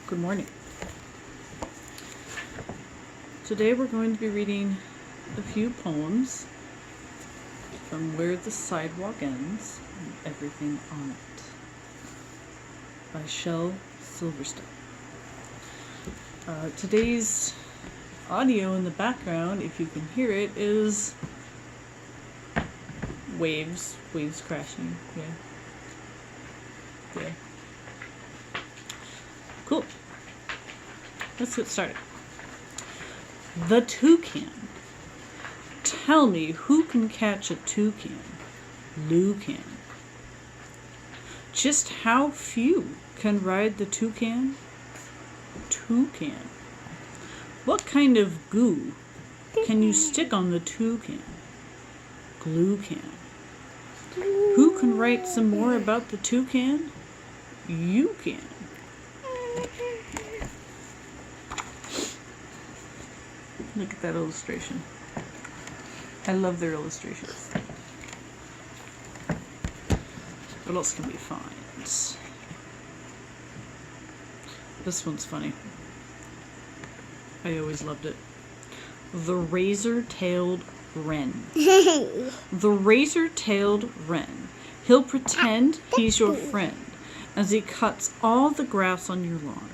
Good morning. Today we're going to be reading a few poems from Where the Sidewalk Ends and Everything on It by Shel Silverstein. Today's audio in the background, if you can hear it, is waves crashing. Yeah. Cool. Let's get started. The toucan. Tell me, who can catch a toucan? Lou can. Just how few can ride the toucan? Toucan. What kind of goo can you stick on the toucan? Glue can. Who can write some more about the toucan? You can. Look at that illustration. I love their illustrations. What else can we find? This one's funny. I always loved it. The razor-tailed wren. The razor-tailed wren. He'll pretend he's your friend as he cuts all the grass on your lawn.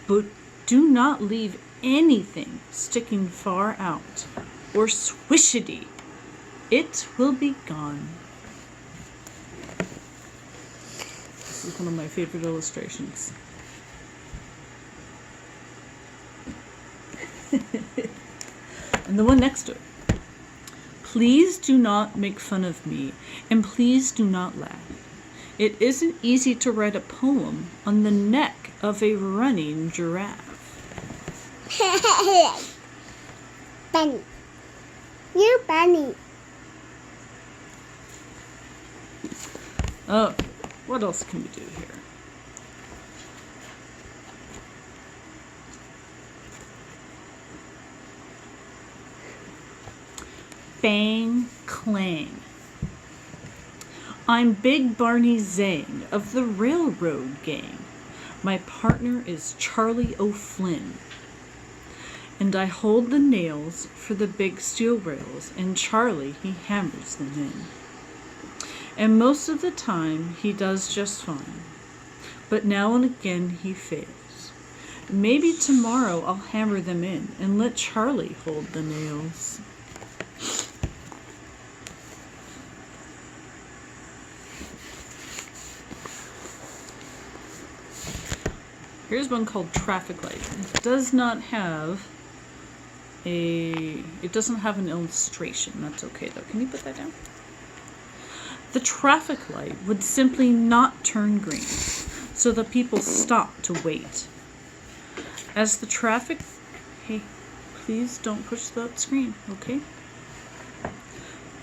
But do not leave anything sticking far out, or swishity, it will be gone. This is one of my favorite illustrations. And the one next to it. Please do not make fun of me, and please do not laugh. It isn't easy to write a poem on the neck of a running giraffe. Bunny. You bunny. Oh, what else can we do here? Bang, clang. I'm Big Barney Zang of the Railroad Gang. My partner is Charlie O'Flynn. And I hold the nails for the big steel rails, and Charlie, he hammers them in. And most of the time, he does just fine. But now and again, he fails. Maybe tomorrow I'll hammer them in and let Charlie hold the nails. Here's one called Traffic Light. It doesn't have an illustration. That's okay though. Can you put that down? The traffic light would simply not turn green, so the people stop to wait. As the traffic... Hey, please don't push the screen, okay?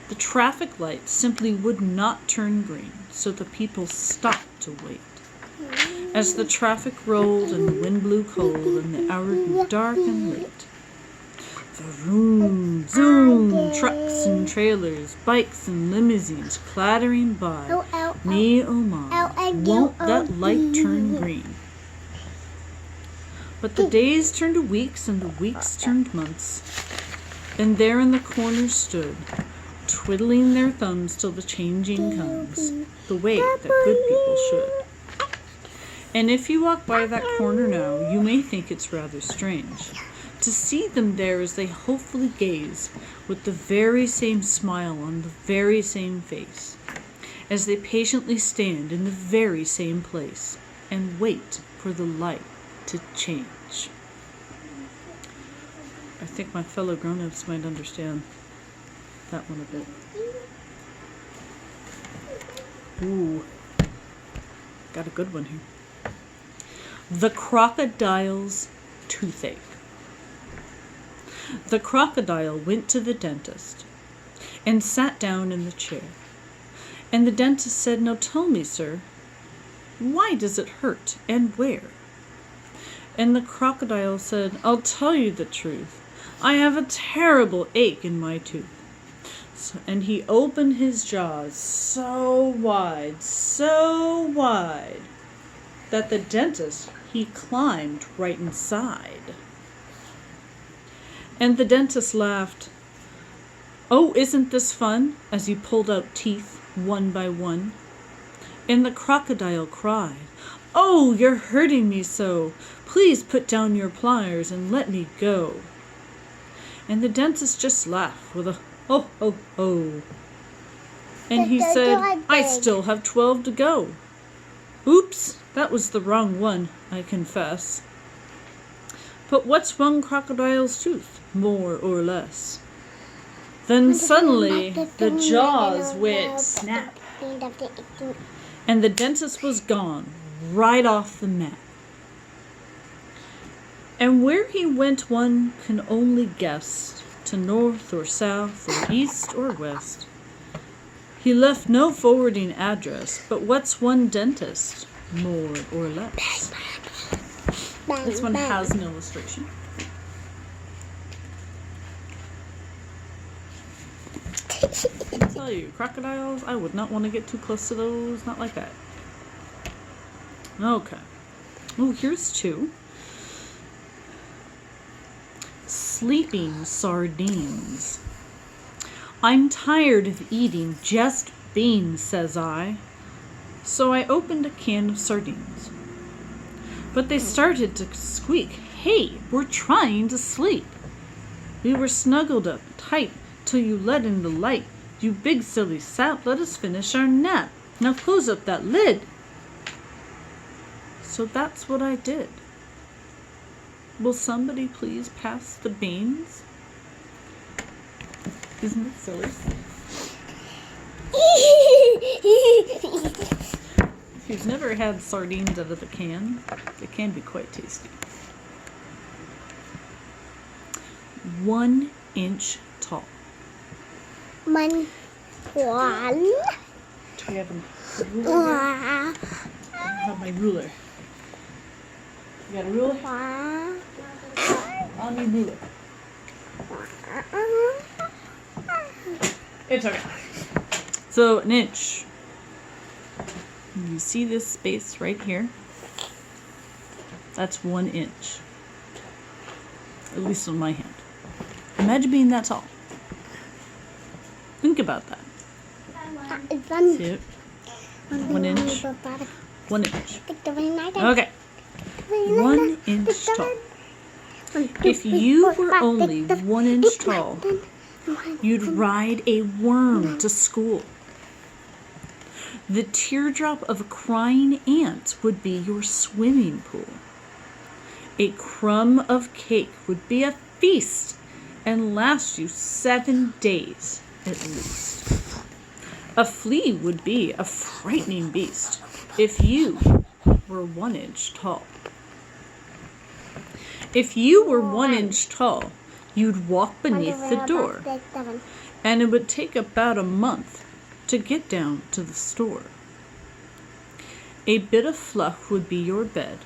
The traffic light simply would not turn green, so the people stopped to wait. As the traffic rolled and the wind blew cold and the hour grew dark and late. Vroom, zoom, trucks and trailers, bikes and limousines clattering by. Me, oh my, won't that light turn green? But the days turned to weeks and the weeks turned months. And there in the corner stood, twiddling their thumbs till the changing comes, the way that good people should. And if you walk by that corner now, you may think it's rather strange to see them there as they hopefully gaze with the very same smile on the very same face, as they patiently stand in the very same place and wait for the light to change. I think my fellow grown-ups might understand that one a bit. Ooh, got a good one here. The crocodile's toothache. The crocodile went to the dentist and sat down in the chair. And the dentist said, "Now tell me, sir, why does it hurt and where?" And the crocodile said, "I'll tell you the truth. I have a terrible ache in my tooth." And he opened his jaws so wide, that the dentist, he climbed right inside. And the dentist laughed. "Oh, isn't this fun?" as he pulled out teeth one by one. And the crocodile cried, "Oh, you're hurting me so. Please put down your pliers and let me go." And the dentist just laughed with a "ho, ho, ho." And he said, "I still have 12 to go." Oops, that was the wrong one, I confess. But what's one crocodile's tooth, more or less? Then suddenly the jaws went snap, and the dentist was gone, right off the map. And where he went one can only guess, to north or south or east or west. He left no forwarding address, but what's one dentist, more or less? This one has an illustration. I tell you, crocodiles, I would not want to get too close to those, not like that. Okay. Oh, here's two. Sleeping sardines. "I'm tired of eating just beans," says I. So I opened a can of sardines. But they started to squeak. "Hey, we're trying to sleep." "We were snuggled up tight till you let in the light. You big silly sap, let us finish our nap. Now close up that lid." So that's what I did. Will somebody please pass the beans? Isn't it silly? If you've never had sardines out of the can, they can be quite tasty. 1 inch tall. Mình One. Do we have a ruler here? I don't have my ruler. You got a ruler? On your ruler. It's okay. So 1 inch. You see this space right here? That's 1 inch. At least on my hand. Imagine being that tall. Think about that. See it? 1 inch. 1 inch. Okay. 1 inch tall. If you were only 1 inch tall, you'd ride a worm to school. The teardrop of a crying ant would be your swimming pool. A crumb of cake would be a feast and last you 7 days at least. A flea would be a frightening beast if you were 1 inch tall. If you were 1 inch tall, you'd walk beneath the door, and it would take about a month to get down to the store. A bit of fluff would be your bed.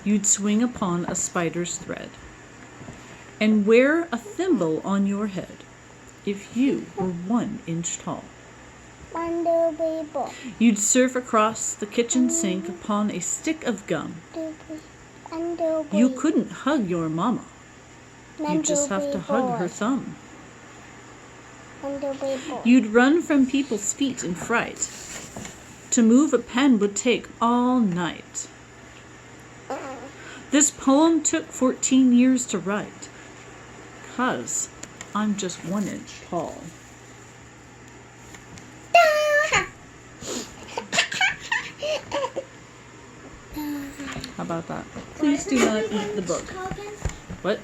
You'd swing upon a spider's thread, and wear a thimble on your head if you were 1 inch tall. You'd surf across the kitchen sink upon a stick of gum. You couldn't hug your mama. You'd just have to hug her thumb. You'd run from people's feet in fright. To move a pen would take all night. This poem took 14 years to write, 'cause I'm just 1 inch tall. How about that? Please do not eat the book. What?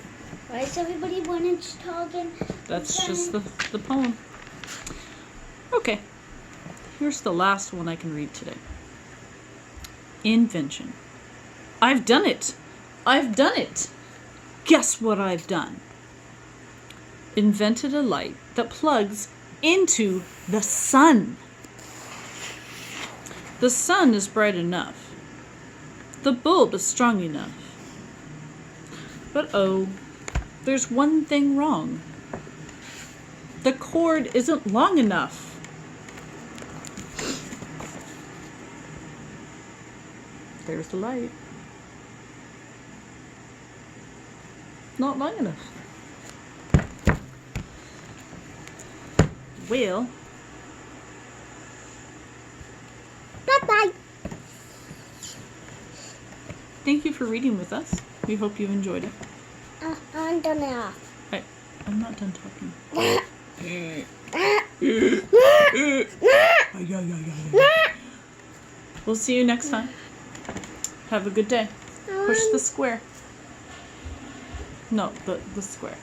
Why is everybody 1 inch tall again? That's just the poem. Okay. Here's the last one I can read today. Invention. I've done it! I've done it! Guess what I've done? Invented a light that plugs into the sun. The sun is bright enough. The bulb is strong enough. But oh, there's one thing wrong. The cord isn't long enough. There's the light. Not long enough. Well, Bye-bye. thank you for reading with us. We hope you enjoyed it. I'm done now. Right, I'm not done talking. We'll see you next time. Have a good day. Push the square. No, the square.